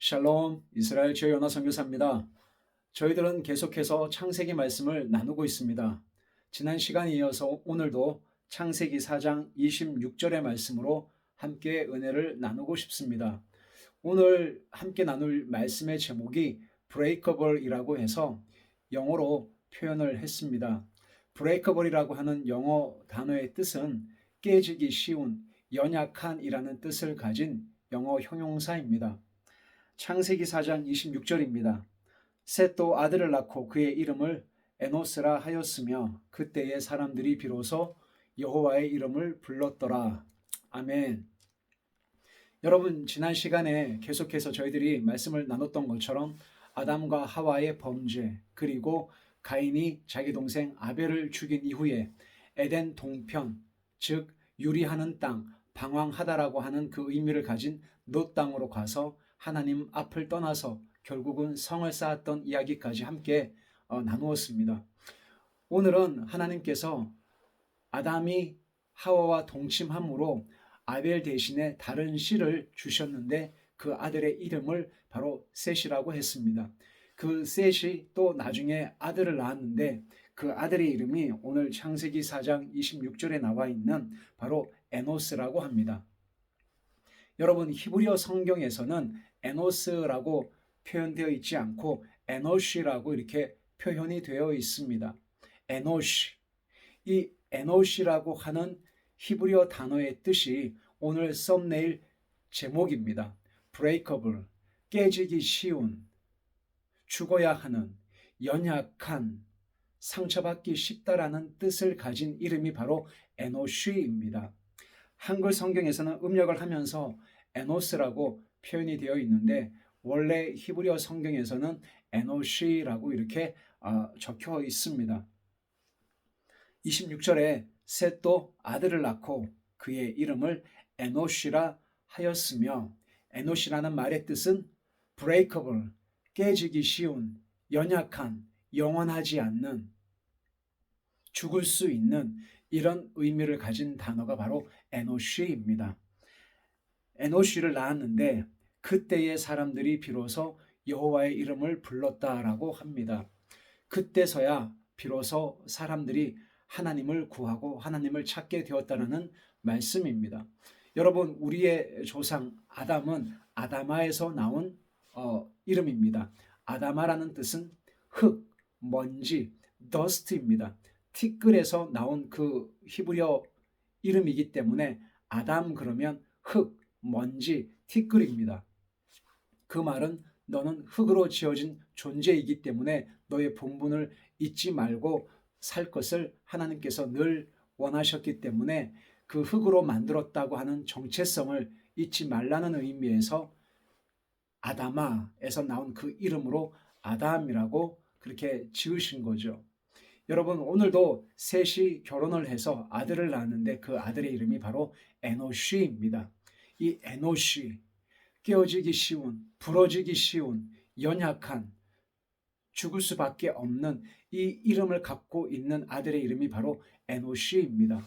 샬롬, 이스라엘 주의 연화 선교사입니다. 저희들은 계속해서 창세기 말씀을 나누고 있습니다. 지난 시간에 이어서 오늘도 창세기 4장 26절의 말씀으로 함께 은혜를 나누고 싶습니다. 오늘 함께 나눌 말씀의 제목이 breakable이라고 해서 영어로 표현을 했습니다. breakable이라고 하는 영어 단어의 뜻은 깨지기 쉬운, 연약한이라는 뜻을 가진 영어 형용사입니다. 창세기 4장 26절입니다. 셋도 아들을 낳고 그의 이름을 에노스라 하였으며 그때의 사람들이 비로소 여호와의 이름을 불렀더라. 아멘. 여러분, 지난 시간에 계속해서 저희들이 말씀을 나눴던 것처럼 아담과 하와의 범죄, 그리고 가인이 자기 동생 아벨을 죽인 이후에 에덴 동편, 즉 유리하는 땅, 방황하다라고 하는 그 의미를 가진 롯 땅으로 가서 하나님 앞을 떠나서 결국은 성을 쌓았던 이야기까지 함께 나누었습니다. 오늘은 하나님께서 아담이 하와와 동침함으로 아벨 대신에 다른 씨를 주셨는데 그 아들의 이름을 바로 셋이라고 했습니다. 그 셋이 또 나중에 아들을 낳았는데 그 아들의 이름이 오늘 창세기 4장 26절에 나와 있는 바로 에노스라고 합니다. 여러분, 히브리어 성경에서는 에노스라고 표현되어 있지 않고 에노시라고 이렇게 표현이 되어 있습니다. 에노시. 이 에노시라고 하는 히브리어 단어의 뜻이 오늘 썸네일 제목입니다. breakable, 깨지기 쉬운, 죽어야 하는, 연약한, 상처받기 쉽다라는 뜻을 가진 이름이 바로 에노시입니다. 한글 성경에서는 음력을 하면서 에노스라고 표현이 되어 있는데 원래 히브리어 성경에서는 에노시라고 이렇게 적혀 있습니다. 26절에 셋도 아들을 낳고 그의 이름을 에노시라 하였으며, 에노시라는 말의 뜻은 breakable, 깨지기 쉬운, 연약한, 영원하지 않는, 죽을 수 있는 이런 의미를 가진 단어가 바로 에노시입니다. 에노시를 낳았는데 그때의 사람들이 비로소 여호와의 이름을 불렀다라고 합니다. 그때서야 비로소 사람들이 하나님을 구하고 하나님을 찾게 되었다는 말씀입니다. 여러분, 우리의 조상 아담은 아다마에서 나온 이름입니다. 아다마라는 뜻은 흙, 먼지, dust입니다. 티끌에서 나온 그 히브리어 이름이기 때문에 아담 그러면 흙, 먼지, 티끌입니다. 그 말은 너는 흙으로 지어진 존재이기 때문에 너의 본분을 잊지 말고 살 것을 하나님께서 늘 원하셨기 때문에 그 흙으로 만들었다고 하는 정체성을 잊지 말라는 의미에서 아다마에서 나온 그 이름으로 아담이라고 그렇게 지으신 거죠. 여러분, 오늘도 셋이 결혼을 해서 아들을 낳았는데 그 아들의 이름이 바로 에노시입니다. 이 에노시, 깨어지기 쉬운, 부러지기 쉬운, 연약한, 죽을 수밖에 없는 이 이름을 갖고 있는 아들의 이름이 바로 에노시입니다.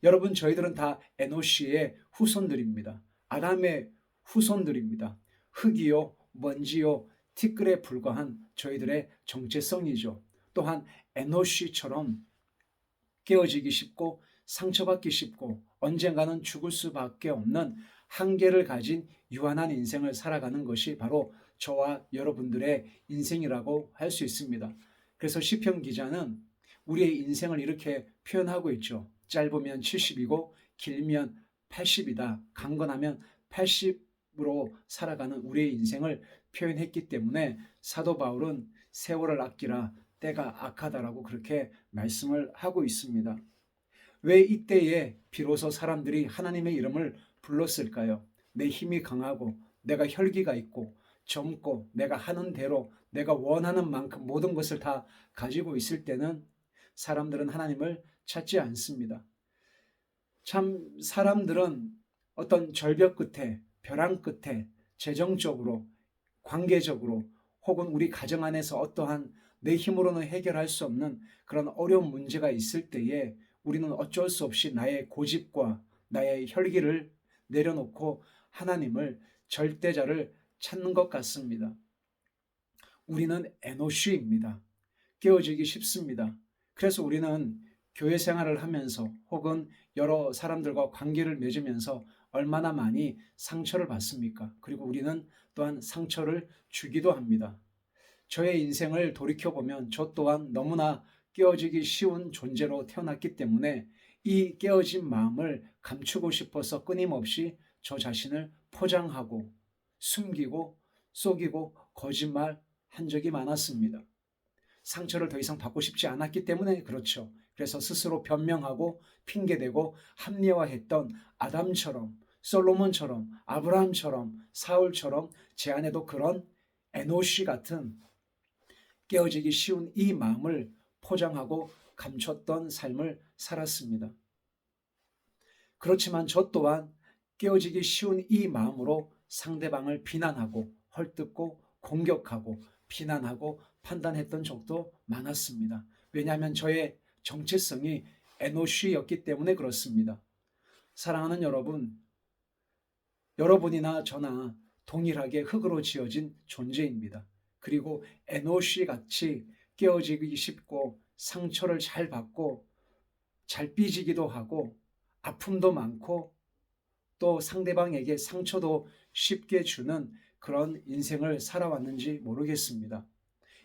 여러분, 저희들은 다 에노시의 후손들입니다. 아담의 후손들입니다. 흙이요, 먼지요, 티끌에 불과한 저희들의 정체성이죠. 또한 에노시처럼 깨어지기 쉽고 상처받기 쉽고 언젠가는 죽을 수밖에 없는 한계를 가진 유한한 인생을 살아가는 것이 바로 저와 여러분들의 인생이라고 할 수 있습니다. 그래서 시편 기자는 우리의 인생을 이렇게 표현하고 있죠. 짧으면 70이고 길면 80이다. 강건하면 80으로 살아가는 우리의 인생을 표현했기 때문에 사도 바울은 세월을 아끼라 때가 악하다라고 그렇게 말씀을 하고 있습니다. 왜 이때에 비로소 사람들이 하나님의 이름을 불렀을까요? 내 힘이 강하고 내가 혈기가 있고 젊고 내가 하는 대로 내가 원하는 만큼 모든 것을 다 가지고 있을 때는 사람들은 하나님을 찾지 않습니다. 참 사람들은 어떤 절벽 끝에, 벼랑 끝에 재정적으로, 관계적으로 혹은 우리 가정 안에서 어떠한 내 힘으로는 해결할 수 없는 그런 어려운 문제가 있을 때에 우리는 어쩔 수 없이 나의 고집과 나의 혈기를 내려놓고 하나님을, 절대자를 찾는 것 같습니다. 우리는 에노쉬입니다. 깨어지기 쉽습니다. 그래서 우리는 교회 생활을 하면서 혹은 여러 사람들과 관계를 맺으면서 얼마나 많이 상처를 받습니까? 그리고 우리는 또한 상처를 주기도 합니다. 저의 인생을 돌이켜보면 저 또한 너무나 깨어지기 쉬운 존재로 태어났기 때문에 이 깨어진 마음을 감추고 싶어서 끊임없이 저 자신을 포장하고 숨기고 속이고 거짓말 한 적이 많았습니다. 상처를 더 이상 받고 싶지 않았기 때문에 그렇죠. 그래서 스스로 변명하고 핑계대고 합리화했던 아담처럼, 솔로몬처럼, 아브라함처럼, 사울처럼 제 안에도 그런 에노시 같은 깨어지기 쉬운 이 마음을 포장하고 감췄던 삶을 살았습니다. 그렇지만 저 또한 깨어지기 쉬운 이 마음으로 상대방을 비난하고 헐뜯고 공격하고 비난하고 판단했던 적도 많았습니다. 왜냐하면 저의 정체성이 에노쉬였기 때문에 그렇습니다. 사랑하는 여러분, 여러분이나 저나 동일하게 흙으로 지어진 존재입니다. 그리고 에노쉬 같이 깨어지기 쉽고 상처를 잘 받고 잘 삐지기도 하고 아픔도 많고 또 상대방에게 상처도 쉽게 주는 그런 인생을 살아왔는지 모르겠습니다.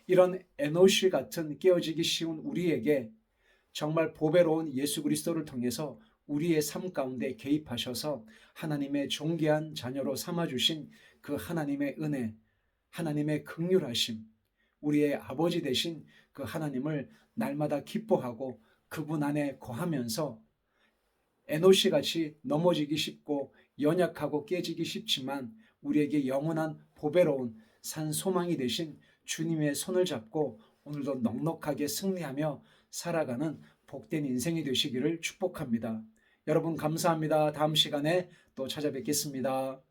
이런 에노시 같은 깨어지기 쉬운 우리에게 정말 보배로운 예수 그리스도를 통해서 우리의 삶 가운데 개입하셔서 하나님의 존귀한 자녀로 삼아주신 그 하나님의 은혜, 하나님의 긍휼하심, 우리의 아버지 되신 그 하나님을 날마다 기뻐하고 그분 안에 거하면서 에노시 같이 넘어지기 쉽고 연약하고 깨지기 쉽지만 우리에게 영원한 보배로운 산 소망이 되신 주님의 손을 잡고 오늘도 넉넉하게 승리하며 살아가는 복된 인생이 되시기를 축복합니다. 여러분 감사합니다. 다음 시간에 또 찾아뵙겠습니다.